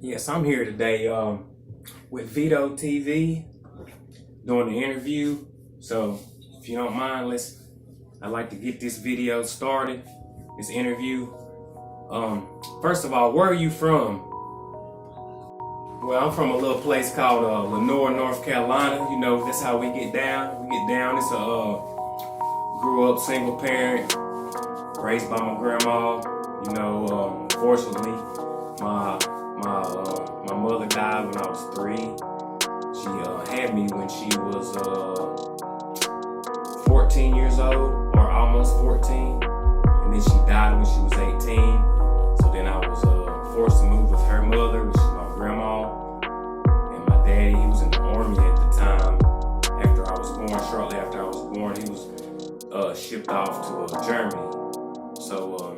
Yes, I'm here today with VedoTV doing the interview. So if you don't mind, I'd like to get this video started, this interview. First of all, where are you from? Well, I'm from a little place called Lenore, North Carolina. You know, that's how we get down. It's grew up single parent, raised by my grandma. You know, unfortunately, my mother died when I was 3. She had me when she was 14 years old, or almost 14, and then she died when she was 18. So then I was forced to move with her mother, which is my grandma, and my daddy. He was in the army at the time. Shortly after I was born, he was shipped off to Germany. So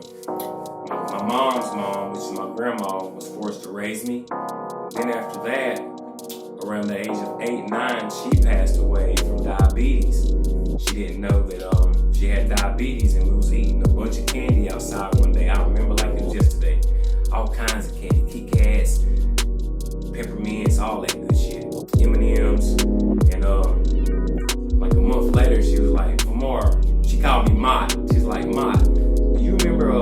my mom's mom, which is my grandma, was forced to raise me. Then after that, around the age of 8, 9, she passed away from diabetes. She didn't know that she had diabetes, and we was eating a bunch of candy outside one day. I remember like it was yesterday. All kinds of candy, Kit Kats, peppermints, all that good shit, M&Ms, and like a month later, she was like, she called me Mott. She's like, Mott, do you remember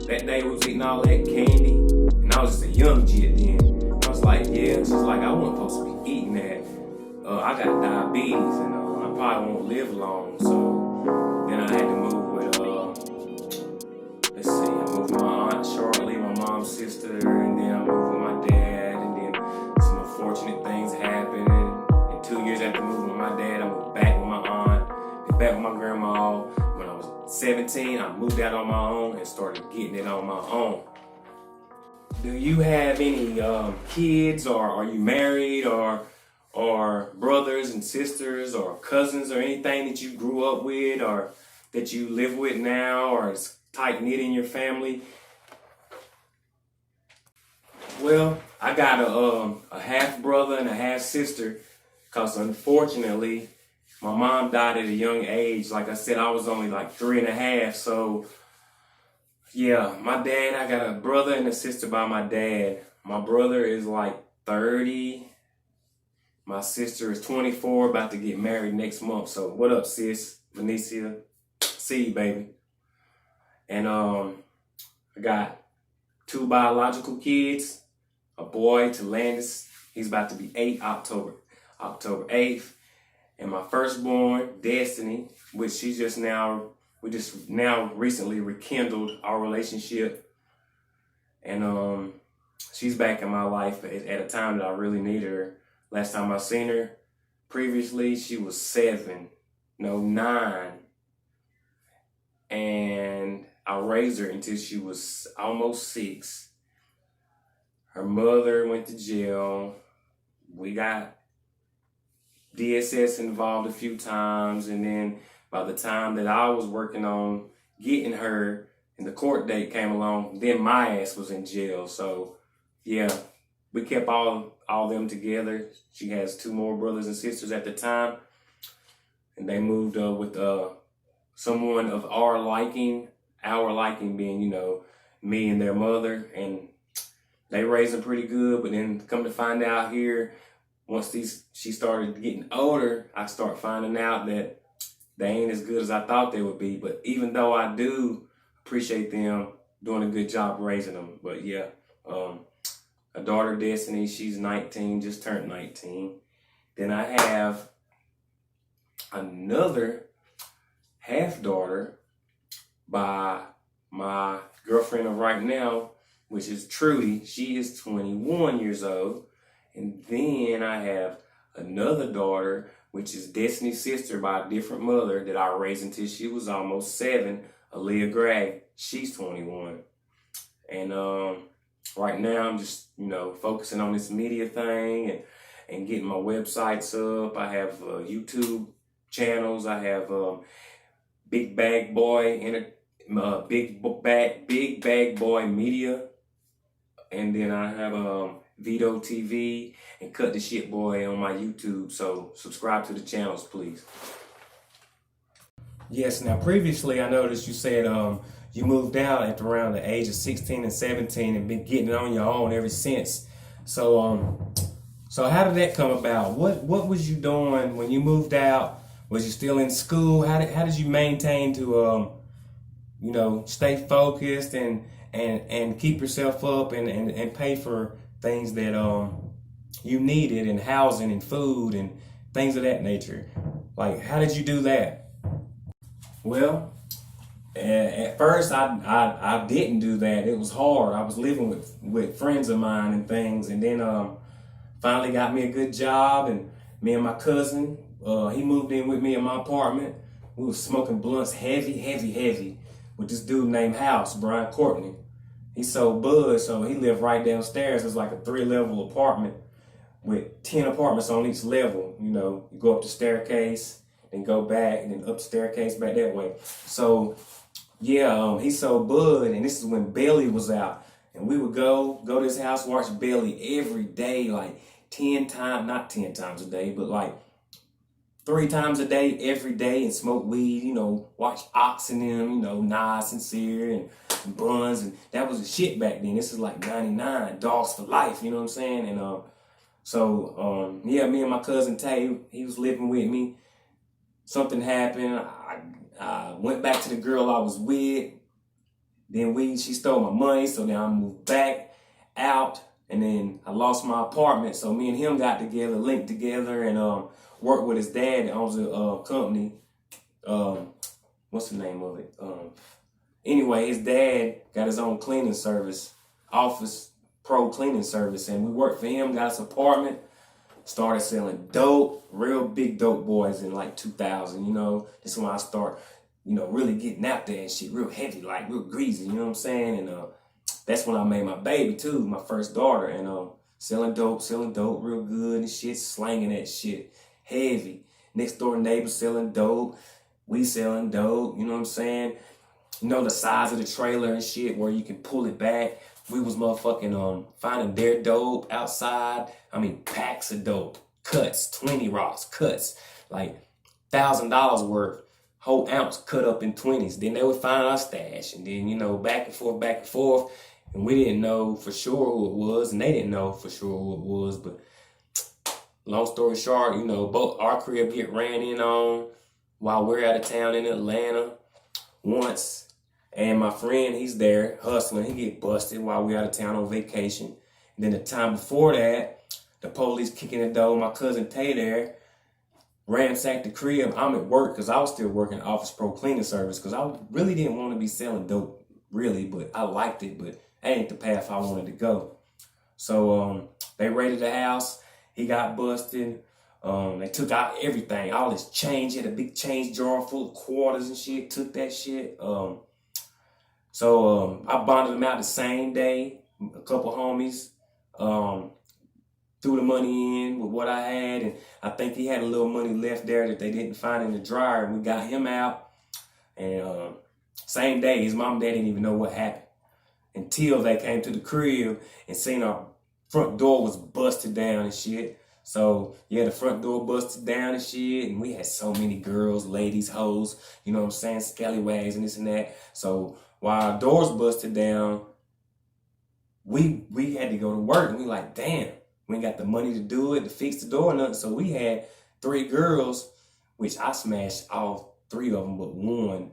that day we was eating all that candy? And I was just a young jit then. I was like, yeah. She's like, I wasn't supposed to be eating that. I got diabetes, and I probably won't live long. So then I had to move with, I moved with my aunt shortly, my mom's sister, and then I moved with my dad, and then some unfortunate things happened. And 2 years after moving with my dad, I moved back with my aunt, and back with my grandma. When I was 17, I moved out on my own and started getting it on my own. Do you have any kids, or are you married, or brothers and sisters or cousins, or anything that you grew up with or that you live with now, or is tight-knit in your family? Well, I got a half-brother and a half-sister, because unfortunately, my mom died at a young age. Like I said, I was only like 3 and a half. So yeah, my dad, I got a brother and a sister by my dad. My brother is like 30. My sister is 24, about to get married next month. So what up, sis? Venicia. See you, baby. And I got 2 biological kids. A boy, Landis. He's about to be 8, October 8th. And my firstborn, Destiny, which we just now recently rekindled our relationship. And she's back in my life at a time that I really needed her. Last time I seen her, previously, she was 9. And I raised her until she was almost 6. Her mother went to jail. We got DSS involved a few times, and then by the time that I was working on getting her and the court date came along, then my ass was in jail. So yeah, we kept all them together. She has 2 more brothers and sisters at the time, and they moved with someone of our liking being, you know, me and their mother, and they raised them pretty good. But then come to find out here, once she started getting older, I start finding out that they ain't as good as I thought they would be. But even though I do appreciate them doing a good job raising them. But yeah, a daughter, Destiny, she's 19, just turned 19. Then I have another half-daughter by my girlfriend of right now, which is Trudy. She is 21 years old. And then I have another daughter, which is Destiny's sister by a different mother, that I raised until she was almost 7, Aaliyah Gray. She's 21. And right now I'm just, you know, focusing on this media thing and getting my websites up. I have YouTube channels. I have Big Bag Boy Media, and then I have VedoTV and Cut the Shit Boy on my YouTube. So subscribe to the channels, please. Yes. Now previously, I noticed you said you moved out at around the age of 16 and 17 and been getting it on your own ever since. So how did that come about? What was you doing when you moved out? Was you still in school? How did you maintain to stay focused and keep yourself up and pay for things that you needed, and housing and food and things of that nature? Like, how did you do that? Well, at first I didn't do that. It was hard. I was living with friends of mine and things, and then finally got me a good job, and me and my cousin, he moved in with me in my apartment. We was smoking blunts heavy with this dude named House, Brian Courtney. He sold bud, so he lived right downstairs. It's like a 3-level apartment with 10 apartments on each level. You know, you go up the staircase, then go back, and then up the staircase back that way. So yeah, he sold bud, and this is when Belly was out. And we would go to his house, watch Belly every day, like 10 times, not 10 times a day, but like 3 times a day, every day, and smoke weed, watch Ox and them, Nas and Sear and Buns, and that was the shit back then. This is like 99, Dogs for Life, you know what I'm saying? And yeah, me and my cousin Tay, he was living with me. Something happened. I went back to the girl I was with. Then she stole my money, so then I moved back out, and then I lost my apartment. So me and him got together, linked together, and worked with his dad that owns a company. What's the name of it? Anyway, his dad got his own cleaning service, Office Pro cleaning service, and we worked for him, got his apartment, started selling dope, real big dope boys in like 2000, This is when I start, really getting out there and shit, real heavy, like real greasy, you know what I'm saying? And that's when I made my baby too, my first daughter, and selling dope real good and shit, slanging that shit heavy. Next door neighbors selling dope, we selling dope, you know what I'm saying? The size of the trailer and shit where you can pull it back. We was motherfucking finding their dope outside. I mean, packs of dope, cuts, 20 rocks, cuts, like $1,000 worth, whole ounce cut up in 20s. Then they would find our stash, and then back and forth, and we didn't know for sure who it was, and they didn't know for sure who it was. But long story short, both our crib get ran in on while we're out of town in Atlanta once. And my friend, he's there hustling. He get busted while we out of town on vacation. And then the time before that, the police kicking the door. My cousin Tay there ransacked the crib. I'm at work because I was still working Office Pro cleaning service because I really didn't want to be selling dope, really, but I liked it, but that ain't the path I wanted to go. So they raided the house. He got busted. They took out everything, all his change. He had a big change jar full of quarters and shit. Took that shit. So I bonded him out the same day. A couple homies threw the money in with what I had, and I think he had a little money left there that they didn't find in the dryer, and we got him out. And same day, his mom and dad didn't even know what happened until they came to the crib and seen our front door was busted down and shit. So yeah, the front door busted down and shit, and we had so many girls, ladies, hoes, you know what I'm saying, scallywags and this and that. So while our doors busted down, we had to go to work, and we like, damn, we ain't got the money to do it, to fix the door or nothing. So we had 3 girls, which I smashed all 3 of them but one,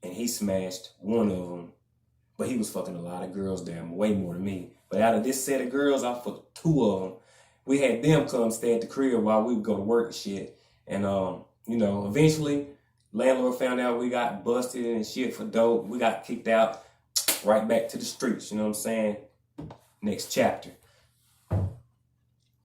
and he smashed 1 of them. But he was fucking a lot of girls there, way more than me. But out of this set of girls, I fucked 2 of them. We had them come stay at the crib while we would go to work and shit. And, eventually, landlord found out we got busted and shit for dope. We got kicked out, right back to the streets, you know what I'm saying? Next chapter.